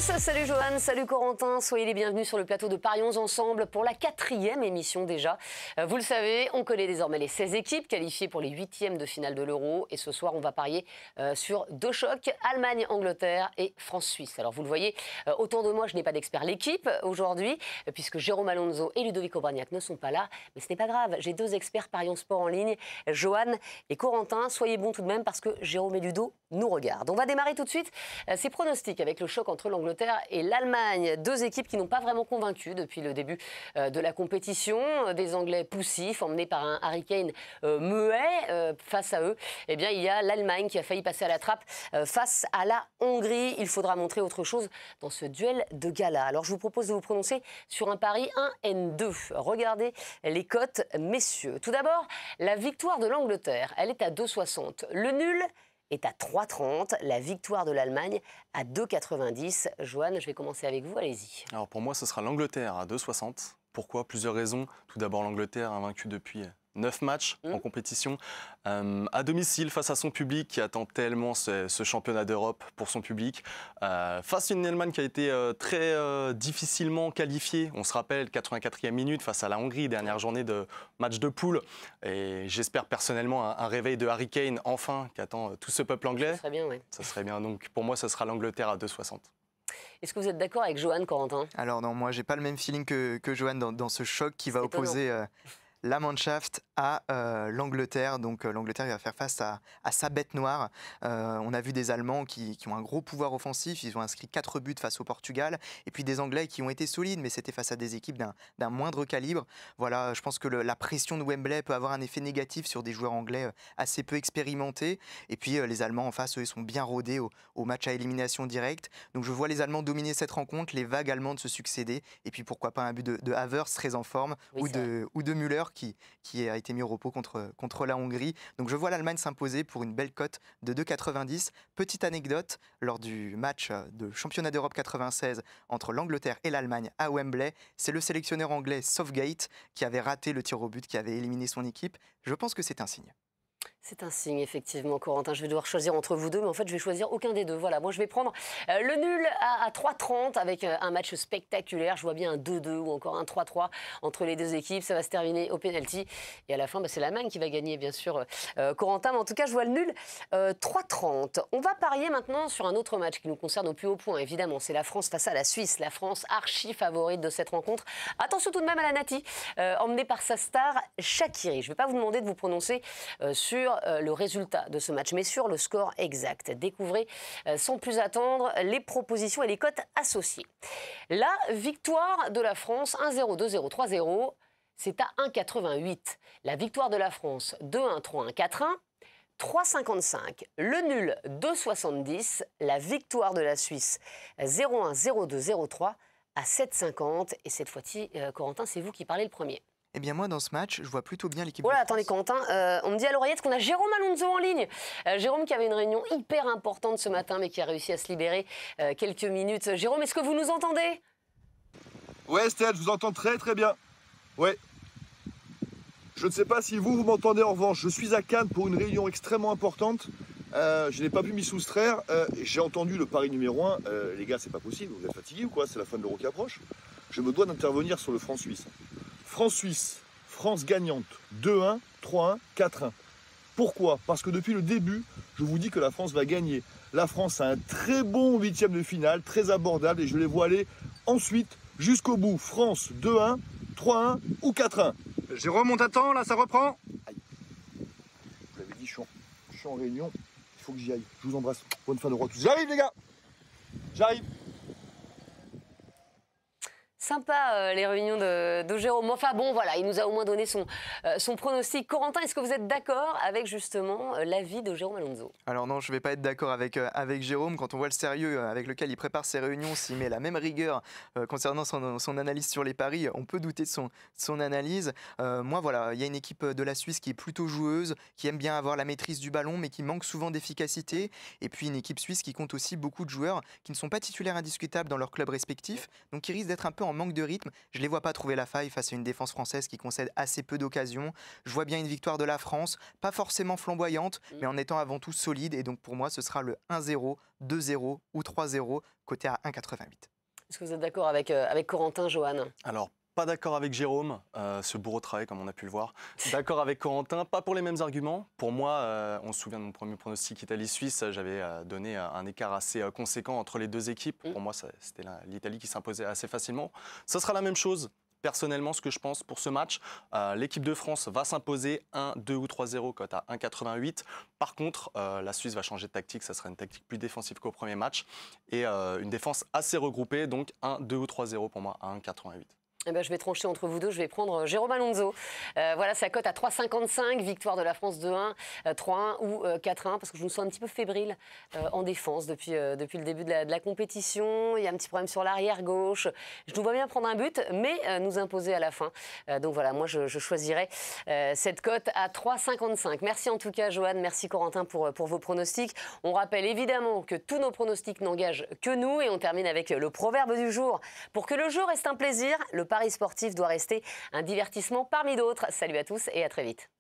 salut Johan, salut Corentin, soyez les bienvenus sur le plateau de Parions Ensemble pour la 4e émission déjà. Vous le savez, on connaît désormais les 16 équipes qualifiées pour les 8e de finale de l'Euro et ce soir on va parier sur 2 chocs, Allemagne-Angleterre et France-Suisse. Alors vous le voyez, autour de moi je n'ai pas d'expert l'équipe aujourd'hui puisque Jérôme Alonso et Ludovic Obraniak ne sont pas là, mais ce n'est pas grave, j'ai 2 experts Parions Sport en ligne, Johan et Corentin. Soyez bons tout de même parce que Jérôme et Ludo nous regardent. On va démarrer tout de suite ces pronostics avec le choc entre l'Angleterre et l'Allemagne. 2 équipes qui n'ont pas vraiment convaincu depuis le début de la compétition. Des Anglais poussifs, emmenés par un Harry Kane muet. Face à eux, eh bien, il y a l'Allemagne qui a failli passer à la trappe face à la Hongrie. Il faudra montrer autre chose dans ce duel de gala. Alors, je vous propose de vous prononcer sur un pari 1N2. Regardez les cotes, messieurs. Tout d'abord, la victoire de l'Angleterre, elle est à 2,60. Le nul est à 3,30, la victoire de l'Allemagne à 2,90. Johan, je vais commencer avec vous, allez-y. Alors pour moi, ce sera l'Angleterre à 2,60. Pourquoi? Plusieurs raisons. Tout d'abord, l'Angleterre invaincu depuis 9 matchs en compétition, à domicile face à son public qui attend tellement ce championnat d'Europe pour son public, face à une Allemagne qui a été très difficilement qualifiée. On se rappelle, 84e minute face à la Hongrie, dernière journée de match de poule. Et j'espère personnellement un réveil de Harry Kane, enfin, qui attend tout ce peuple anglais. Ça serait bien, oui. Ça serait bien. Donc pour moi, ce sera l'Angleterre à 2,60. Est-ce que vous êtes d'accord avec Johan, Corentin? Alors non, moi j'ai pas le même feeling que Johan dans ce choc qui va opposer la Mannschaft à l'Angleterre. Donc l'Angleterre va faire face à sa bête noire. On a vu des Allemands qui ont un gros pouvoir offensif. Ils ont inscrit 4 buts face au Portugal. Et puis des Anglais qui ont été solides, mais c'était face à des équipes d'un moindre calibre. Voilà, je pense que la pression de Wembley peut avoir un effet négatif sur des joueurs anglais assez peu expérimentés. Et puis les Allemands en face, eux, ils sont bien rodés au match à élimination directe. Donc je vois les Allemands dominer cette rencontre, les vagues allemandes se succéder. Et puis pourquoi pas un but de Havertz très en forme, oui, ou de Müller qui a été mis au repos contre la Hongrie. Donc je vois l'Allemagne s'imposer pour une belle cote de 2,90. Petite anecdote, lors du match de championnat d'Europe 96 entre l'Angleterre et l'Allemagne à Wembley, c'est le sélectionneur anglais Southgate qui avait raté le tir au but, qui avait éliminé son équipe. Je pense que c'est un signe. C'est un signe, effectivement, Corentin. Je vais devoir choisir entre vous deux, mais en fait, je vais choisir aucun des deux. Voilà, moi, je vais prendre le nul à 3,30 avec un match spectaculaire. Je vois bien un 2-2 ou encore un 3-3 entre les 2 équipes. Ça va se terminer au pénalty. Et à la fin, c'est l'Allemagne qui va gagner, bien sûr, Corentin. Mais en tout cas, je vois le nul 3,30. On va parier maintenant sur un autre match qui nous concerne au plus haut point, évidemment. C'est la France face à la Suisse. La France archi favorite de cette rencontre. Attention tout de même à la Nati, emmenée par sa star Shaqiri. Je ne vais pas vous demander de vous prononcer sur le résultat de ce match, mais sur le score exact. Découvrez sans plus attendre les propositions et les cotes associées. La victoire de la France 1-0, 2-0, 3-0, c'est à 1,88. La victoire de la France 2-1, 3-1, 4-1, 3,55. Le nul 2,70. La victoire de la Suisse 0-1, 0-2, 0-3 à 7,50. Et cette fois-ci, Corentin, c'est vous qui parlez le premier. Eh bien moi, dans ce match, je vois plutôt bien l'équipe de France. Attendez, Corentin, on me dit à l'oreillette qu'on a Jérôme Alonso en ligne. Jérôme qui avait une réunion hyper importante ce matin, mais qui a réussi à se libérer quelques minutes. Jérôme, est-ce que vous nous entendez? Ouais, Estelle, je vous entends très très bien. Ouais. Je ne sais pas si vous m'entendez en revanche. Je suis à Cannes pour une réunion extrêmement importante. Je n'ai pas pu m'y soustraire. J'ai entendu le pari numéro 1. Les gars, c'est pas possible. Vous êtes fatigués ou quoi? C'est la fin de l'Euro qui approche. Je me dois d'intervenir sur le France-Suisse. France-Suisse, France gagnante, 2-1, 3-1, 4-1. Pourquoi? Parce que depuis le début, je vous dis que la France va gagner. La France a un très bon 8e de finale, très abordable, et je les vois aller ensuite jusqu'au bout. France, 2-1, 3-1 ou 4-1. Jérôme, on t'attend, là, ça reprend. Aïe. Je vous l'avais dit, je suis en réunion, il faut que j'y aille. Je vous embrasse, bonne fin d'Euro à tous. J'arrive les gars, j'arrive. Sympa les réunions de Jérôme. Enfin bon, voilà, il nous a au moins donné son pronostic. Corentin, est-ce que vous êtes d'accord avec justement l'avis de Jérôme Alonso? Alors non, je ne vais pas être d'accord avec Jérôme. Quand on voit le sérieux avec lequel il prépare ses réunions, s'il met la même rigueur concernant son analyse sur les paris, on peut douter de son analyse. Moi, voilà, il y a une équipe de la Suisse qui est plutôt joueuse, qui aime bien avoir la maîtrise du ballon, mais qui manque souvent d'efficacité. Et puis une équipe suisse qui compte aussi beaucoup de joueurs qui ne sont pas titulaires indiscutables dans leur club respectif, donc qui risquent d'être un peu en manque de rythme. Je ne les vois pas trouver la faille face à une défense française qui concède assez peu d'occasions. Je vois bien une victoire de la France, pas forcément flamboyante, mais en étant avant tout solide. Et donc pour moi, ce sera le 1-0, 2-0 ou 3-0, coté à 1,88. Est-ce que vous êtes d'accord avec Corentin, Johan? Alors, pas d'accord avec Jérôme, ce bourreau de travail comme on a pu le voir. D'accord avec Corentin, pas pour les mêmes arguments. Pour moi, on se souvient de mon premier pronostic Italie-Suisse, j'avais donné un écart assez conséquent entre les deux équipes. Pour moi, c'était l'Italie qui s'imposait assez facilement. Ce sera la même chose. Personnellement, ce que je pense pour ce match, l'équipe de France va s'imposer 1, 2 ou 3-0, cote à 1,88. Par contre, la Suisse va changer de tactique, ça sera une tactique plus défensive qu'au premier match. Et une défense assez regroupée, donc 1, 2 ou 3-0 pour moi à 1,88. Eh ben, je vais trancher entre vous deux, je vais prendre Jérôme Alonso. Voilà, sa cote à 3,55, victoire de la France 2-1, 3-1 ou 4-1, parce que je me sens un petit peu fébrile en défense depuis le début de la compétition. Il y a un petit problème sur l'arrière gauche. Je nous vois bien prendre un but, mais nous imposer à la fin. Donc voilà, moi je choisirais cette cote à 3,55. Merci en tout cas, Johan, merci Corentin pour vos pronostics. On rappelle évidemment que tous nos pronostics n'engagent que nous, et on termine avec le proverbe du jour. Pour que le jeu reste un plaisir, le pari sportif doit rester un divertissement parmi d'autres. Salut à tous et à très vite.